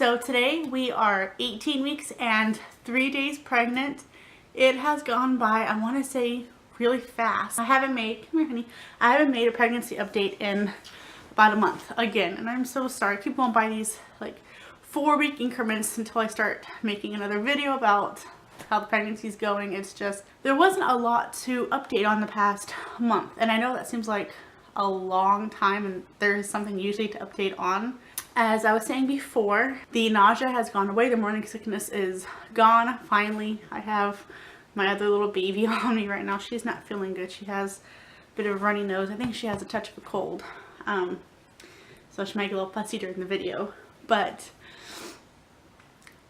So today we are 18 weeks and 3 days pregnant. It has gone by, I want to say, really fast. I haven't made a pregnancy update in about a month again, and I'm so sorry. I keep going by these like 4-week increments until I start making another video about how the pregnancy is going. It's just, there wasn't a lot to update on the past month, and I know that seems like a long time, and there is something usually to update on. As I was saying before, the nausea has gone away. The morning sickness is gone. Finally, I have my other little baby on me right now. She's not feeling good. She has a bit of a runny nose. I think she has a touch of a cold. So she might get a little fussy during the video. But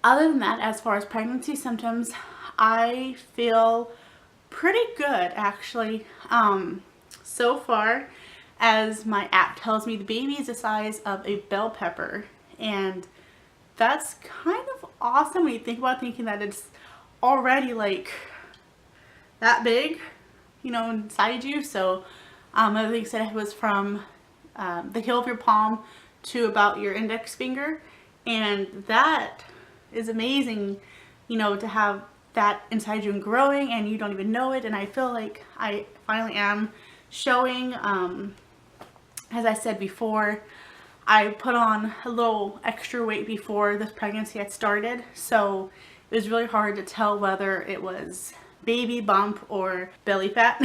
other than that, as far as pregnancy symptoms, I feel pretty good actually. So far, as my app tells me, the baby is the size of a bell pepper, and that's kind of awesome when you think about thinking that it's already like that big, you know, inside you. So other thing said it was from the heel of your palm to about your index finger, and that is amazing, you know, to have that inside you and growing and you don't even know it. And I feel like I finally am showing. As I said before, I put on a little extra weight before this pregnancy had started, so it was really hard to tell whether it was baby bump or belly fat.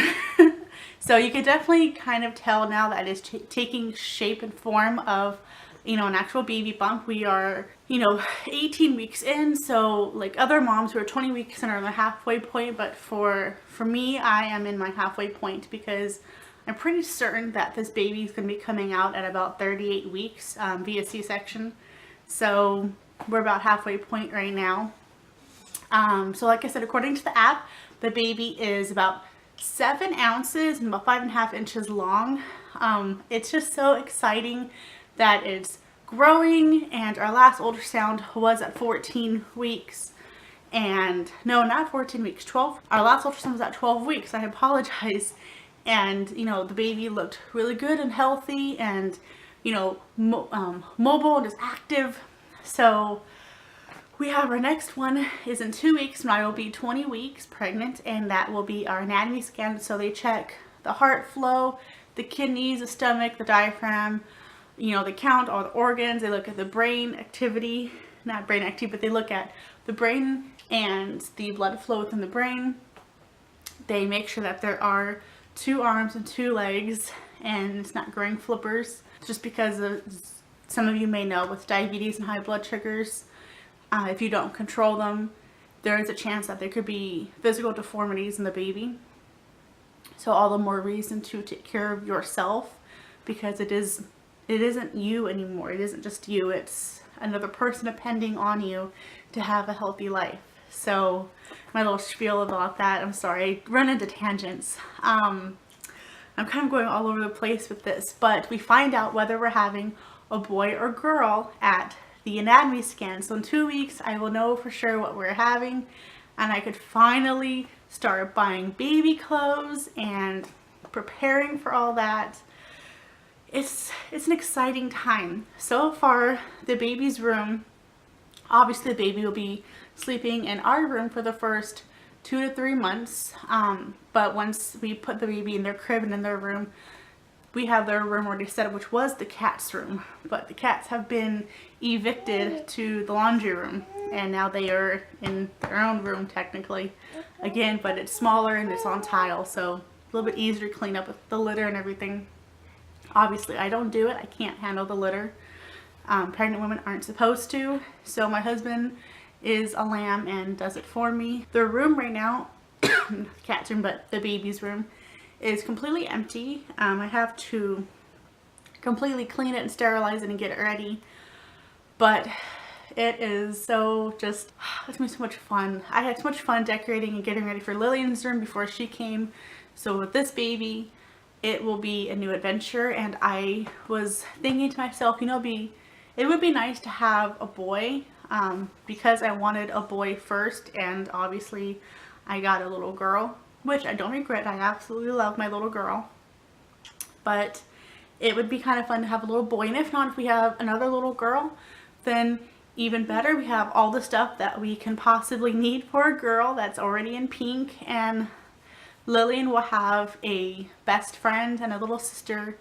So you could definitely kind of tell now that it's taking shape and form of, you know, an actual baby bump. We are, you know, 18 weeks in, so like other moms who are 20 weeks in are in the halfway point, but for me, I am in my halfway point because I'm pretty certain that this baby is going to be coming out at about 38 weeks via C-section. So we're about halfway point right now. So like I said, according to the app, the baby is about 7 ounces and about 5.5 inches long. It's just so exciting that it's growing, and our last ultrasound was at 14 weeks. And no, not 14 weeks, 12. Our last ultrasound was at 12 weeks. I apologize. And, you know, the baby looked really good and healthy and, you know, mobile and just active. So we have our next one is in 2 weeks, and I will be 20 weeks pregnant, and that will be our anatomy scan. So they check the heart flow, the kidneys, the stomach, the diaphragm, you know, they count all the organs. They look at the brain activity, not brain activity, but they look at the brain and the blood flow within the brain. They make sure that there are 2 arms and 2 legs, and it's not growing flippers, just because some of you may know with diabetes and high blood sugars, if you don't control them, there is a chance that there could be physical deformities in the baby. So all the more reason to take care of yourself, because it isn't you anymore. It isn't just you, it's another person depending on you to have a healthy life. So my little spiel about that, I'm sorry, I run into tangents. I'm kind of going all over the place with this, but we find out whether we're having a boy or girl at the anatomy scan. So in 2 weeks, I will know for sure what we're having, and I could finally start buying baby clothes and preparing for all that. It's an exciting time. So far, the baby's room, obviously the baby will be sleeping in our room for the first 2 to 3 months, but once we put the baby in their crib and in their room, we have their room already set up, which was the cat's room, but the cats have been evicted to the laundry room, and now they are in their own room technically again, but it's smaller and it's on tile, so a little bit easier to clean up with the litter and everything. Obviously I don't do it, I can't handle the litter. Pregnant women aren't supposed to, so my husband is a lamb and does it for me. The room right now, the cat's room, but the baby's room, is completely empty. I have to completely clean it and sterilize it and get it ready, but it is so just, it's been so much fun. I had so much fun decorating and getting ready for Lillian's room before she came. So with this baby, it will be a new adventure, and I was thinking to myself, you know, it would be nice to have a boy, because I wanted a boy first, and obviously I got a little girl, which I don't regret. I absolutely love my little girl, but it would be kind of fun to have a little boy. And if not, if we have another little girl, then even better, we have all the stuff that we can possibly need for a girl that's already in pink, and Lillian will have a best friend and a little sister,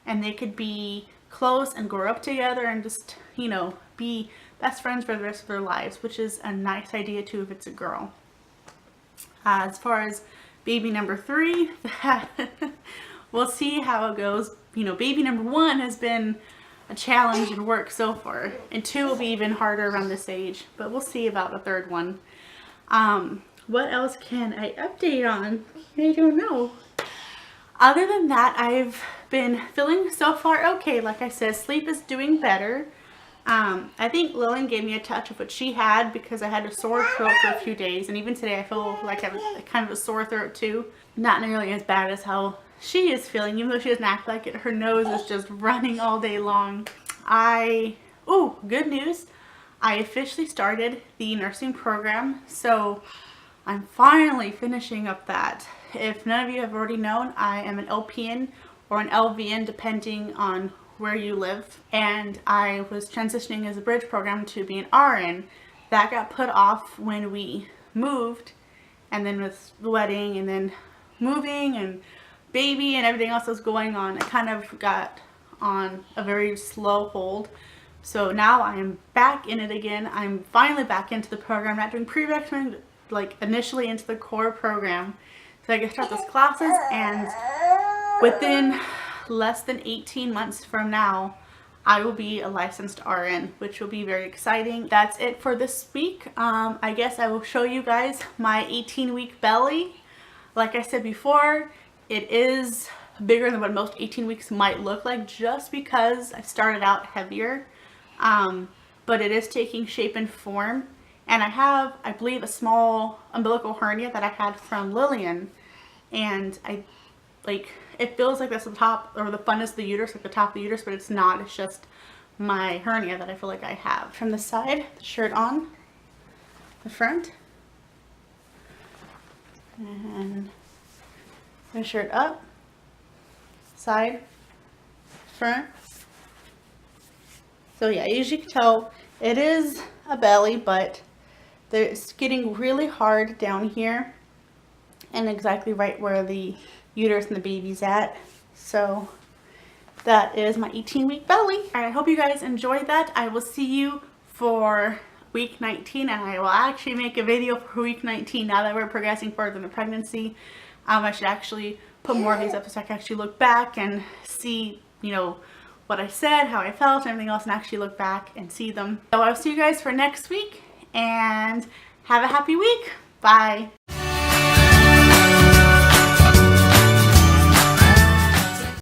and they could be close and grow up together and just, you know, be best friends for the rest of their lives, which is a nice idea too if it's a girl. As far as baby number 3, we'll see how it goes. You know, baby number 1 has been a challenge in work so far, and 2 will be even harder around this age, but we'll see about the 3rd one. What else can I update on? I don't know. Other than that, I've been feeling so far okay. Like I said, sleep is doing better. I think Lillian gave me a touch of what she had because I had a sore throat for a few days, and even today I feel like I have kind of a sore throat too. Not nearly as bad as how she is feeling, even though she doesn't act like it. Her nose is just running all day long. Good news. I officially started the nursing program, so I'm finally finishing up that. If none of you have already known, I am an LPN or an LVN depending on where you live, and I was transitioning as a bridge program to be an RN. That got put off when we moved, and then with the wedding and then moving and baby and everything else that was going on, it kind of got on a very slow hold. So now I'm back in it again. I'm finally back into the program, not doing pre-requisite, like initially into the core program. So I can start those classes, and within less than 18 months from now, I will be a licensed RN, which will be very exciting. That's it for this week. I guess I will show you guys my 18-week belly. Like I said before, it is bigger than what most 18 weeks might look like just because I started out heavier. But it is taking shape and form. And I have, I believe, a small umbilical hernia that I had from Lillian. And it feels like that's the top, or the funnest of the uterus, like the top of the uterus, but it's not. It's just my hernia that I feel like I have. From the side, the shirt on, the front, and the shirt up, side, front. So yeah, as you can tell, it is a belly, but it's getting really hard down here and exactly right where the uterus and the baby's at. So that is my 18-week belly. I hope you guys enjoyed that. I will see you for week 19, and I will actually make a video for week 19 now that we're progressing further in the pregnancy. I should actually put more of these up so I can actually look back and see, you know, what I said, how I felt, and everything else, and actually look back and see them. So I'll see you guys for next week, and have a happy week. Bye.